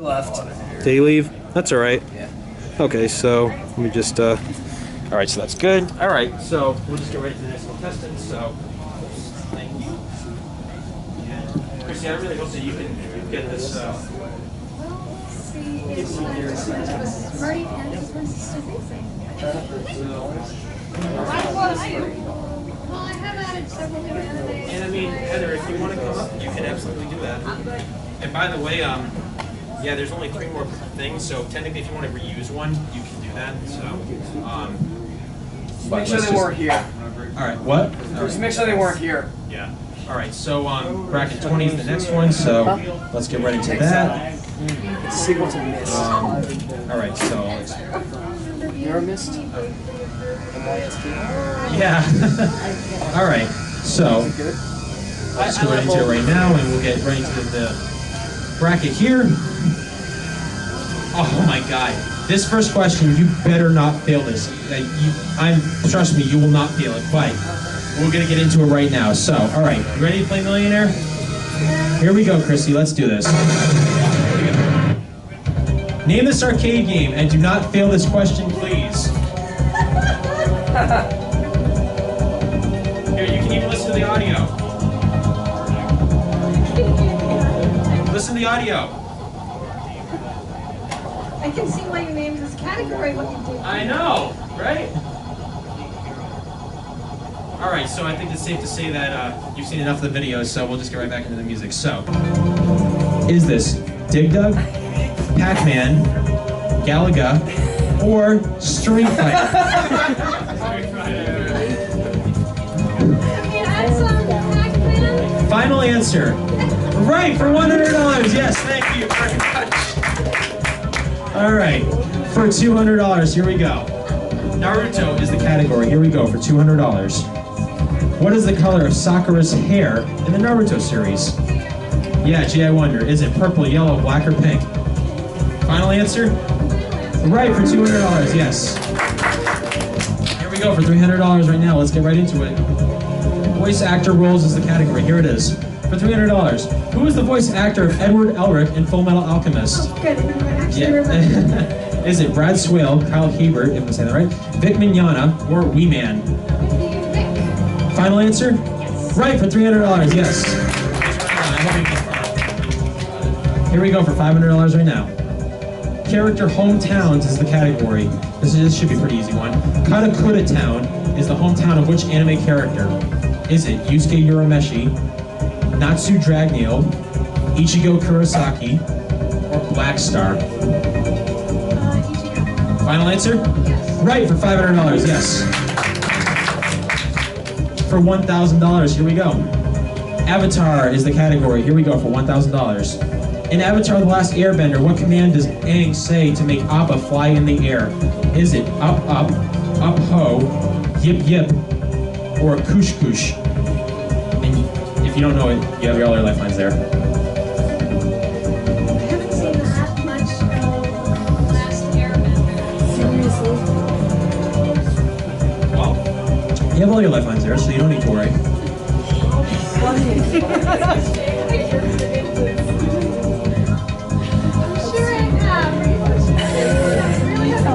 Left. They leave? That's all right. Yeah. Okay, so let me just, all right, so that's good. All right, so we'll just get right to the next contestant, so thank you. And Chrissy, I really hope that you can get this, Marty and his sister racing. Well, I have added several new animes. and I mean, Heather, if you want to come up, you can absolutely do that. And by the way, yeah, there's only 3 more things, so technically if you want to reuse one, you can do that, so, Make sure they weren't here. all right, what? Just make sure they weren't here. Yeah. All right, so bracket 20 is the next one, so let's get right into that. It's a sequel to Mist. All right, so let's, You ever Mist? M-I-S-T? yeah. All right, so Good? let's go right into it right now, and we'll get right into the bracket here. Oh my God. This first question, you better not fail this. Trust me, you will not fail it, but we're gonna get into it right now. So, all right, you ready to play Millionaire? Here we go, Chrissy, let's do this. Name this arcade game, and do not fail this question, please. Here, you can even listen to the audio. Listen to the audio. I can see why you named this category what you did. I know, right? All right, so I think it's safe to say that you've seen enough of the videos, so we'll just get right back into the music. So, is this Dig Dug, Pac-Man, Galaga, or Street Fighter? Final answer. Right, for $100. Yes, thank you very much. All right, for $200, here we go. Naruto is the category. Here we go for $200. What is the color of Sakura's hair in the Naruto series? Yeah, gee, I wonder. Is it purple, yellow, black, or pink? Final answer? Right, for $200, yes. Here we go for $300 right now. Let's get right into it. Voice actor roles is the category. Here it is. For $300. Who is the voice actor of Edward Elric in Full Metal Alchemist? Oh, good. I actually remember. Is it Brad Swale, Kyle Hebert, if I'm saying that right, Vic Mignogna, or Wee Man? Vic. Final answer? Yes. Right, for $300, yes. Here we go for $500 right now. Character hometowns is the category. This should be a pretty easy one. Katakura Town is the hometown of which anime character? Is it Yusuke Urameshi, Natsu Dragneel, Ichigo Kurosaki, or Black Star? Ichigo. Final answer? Yes. Right, for $500, yes. For $1,000, here we go. Avatar is the category. Here we go for $1,000. In Avatar The Last Airbender, what command does Aang say to make Appa fly in the air? Is it up, up, up, ho, yip, yip, or kush, kush? And if you don't know it, you have your other lifelines there. I haven't seen that much of Last Airbender. Seriously? Well, you have all your lifelines there, so you don't need to worry.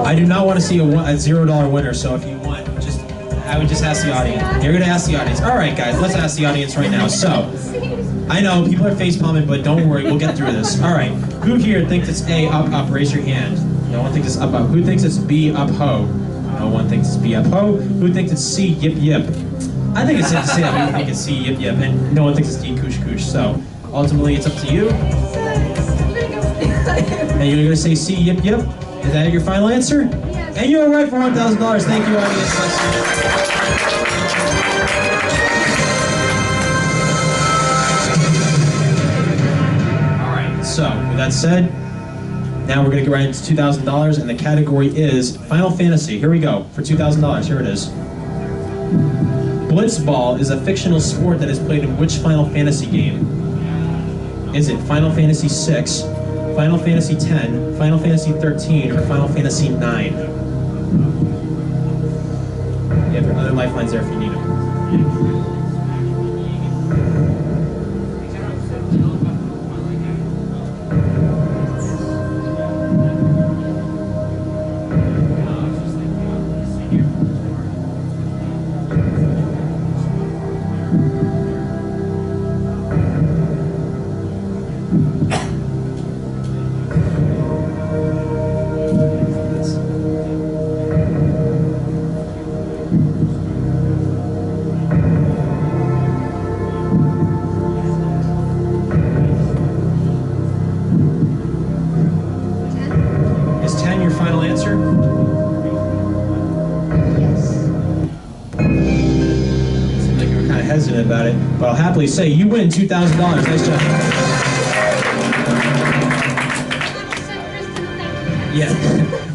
I do not want to see a $0 winner, so if you want, I would just ask the audience. You're going to ask the audience. All right, guys, let's ask the audience right now. So, I know people are face-palming, but don't worry, we'll get through this. All right, who here thinks it's A, up, up? Raise your hand. No one thinks it's up, up. Who thinks it's B, up, ho? No one thinks it's B, up, ho. Who thinks it's C, yip, yip? I think it's safe to say that we think it's C, yip, yip, and no one thinks it's D, kush, kush. So, ultimately, it's up to you. And you're going to say C, yip, yip? Is that your final answer? Yes. And you're right for $1,000. Thank you, audience. All right, so with that said, now we're going to get right into $2,000, and the category is Final Fantasy. Here we go for $2,000. Here it is. Blitzball is a fictional sport that is played in which Final Fantasy game? Is it Final Fantasy VI, Final Fantasy X, Final Fantasy 13, or Final Fantasy 9? You have your other lifelines there if you need them. But I'll happily say you win $2,000. Nice job. Yeah,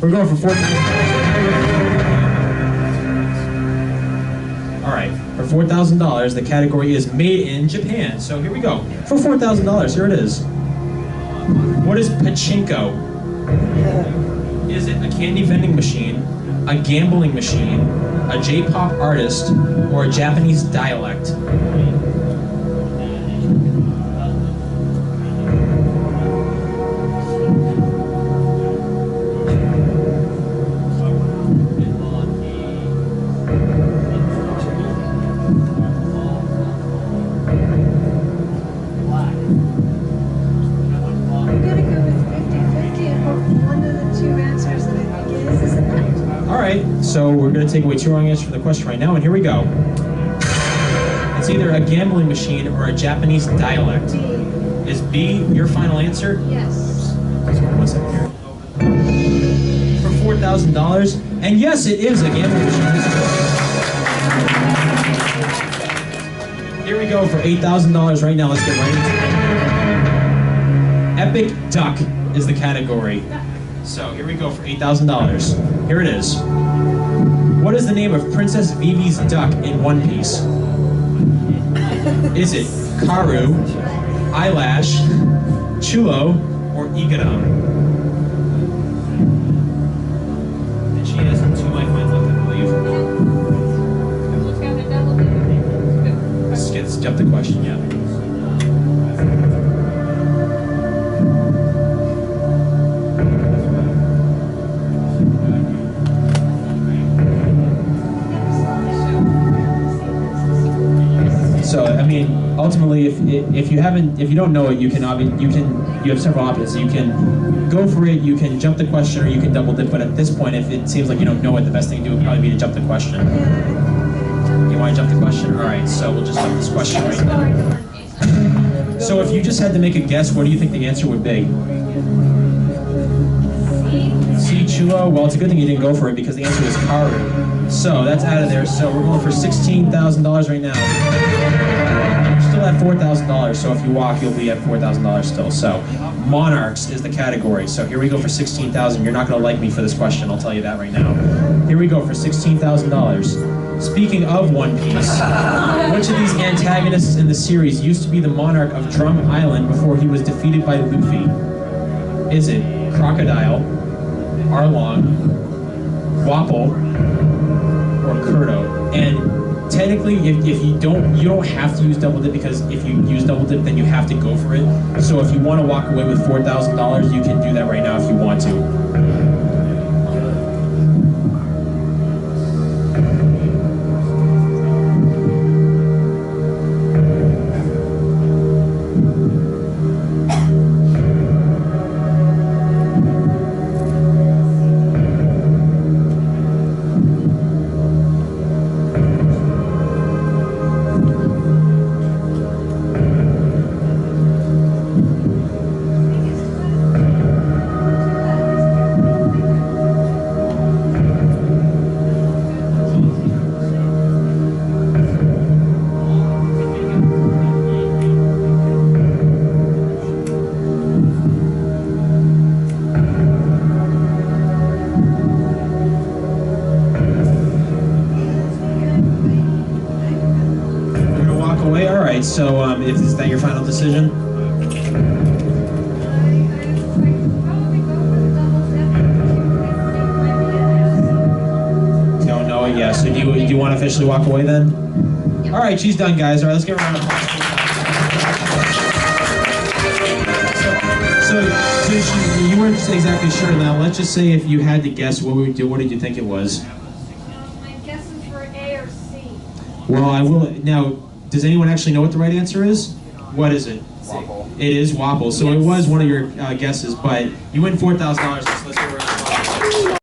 we're going for $4,000. All right, for $4,000, the category is made in Japan. So here we go. For $4,000, here it is. What is pachinko? Is it a candy vending machine, a gambling machine, a J-pop artist, or a Japanese dialect? So we're going to take away 2 wrong answers from the question right now, and here we go. It's either a gambling machine or a Japanese dialect. Is B your final answer? Yes. One second here. For $4,000, and yes, it is a gambling machine. Here we go for $8,000 right now. Let's get right into it. Epic Duck is the category. So here we go for $8,000. Here it is. What is the name of Princess Vivi's duck in One Piece? Is it Karu, Eyelash, Chulo, or Igaram? And she has 2 lifelines left, I believe. Let's jump the question, yeah. So I mean, ultimately, if you don't know it, you have several options. You can go for it, you can jump the question, or you can double dip. But at this point, if it seems like you don't know it, the best thing to do would probably be to jump the question. You want to jump the question? All right. So we'll just jump this question right now. So if you just had to make a guess, what do you think the answer would be? C. Chulo. Well, it's a good thing you didn't go for it because the answer was Karu. So that's out of there. So we're going for $16,000 right now. You're still at $4,000. So if you walk, you'll be at $4,000 still. So Monarchs is the category. So here we go for $16,000. You're not going to like me for this question. I'll tell you that right now. Here we go for $16,000. Speaking of One Piece, which of these antagonists in the series used to be the monarch of Drum Island before he was defeated by Luffy? Is it Crocodile, Arlong, Wapol, or Kurto? And technically, if you don't have to use double dip, because if you use double dip, then you have to go for it. So if you want to walk away with $4,000, you can do that right now if you want to. So, is that your final decision? Don't know it yet. So, do you want to officially walk away then? All right, she's done, guys. All right, let's give her a round of applause. So you weren't exactly sure. Now, let's just say if you had to guess, what did you think it was? My guesses were A or C. Well, I will now. Does anyone actually know what the right answer is? What is it? Wapol. It is Wapol. So it was one of your guesses, but you win $4,000.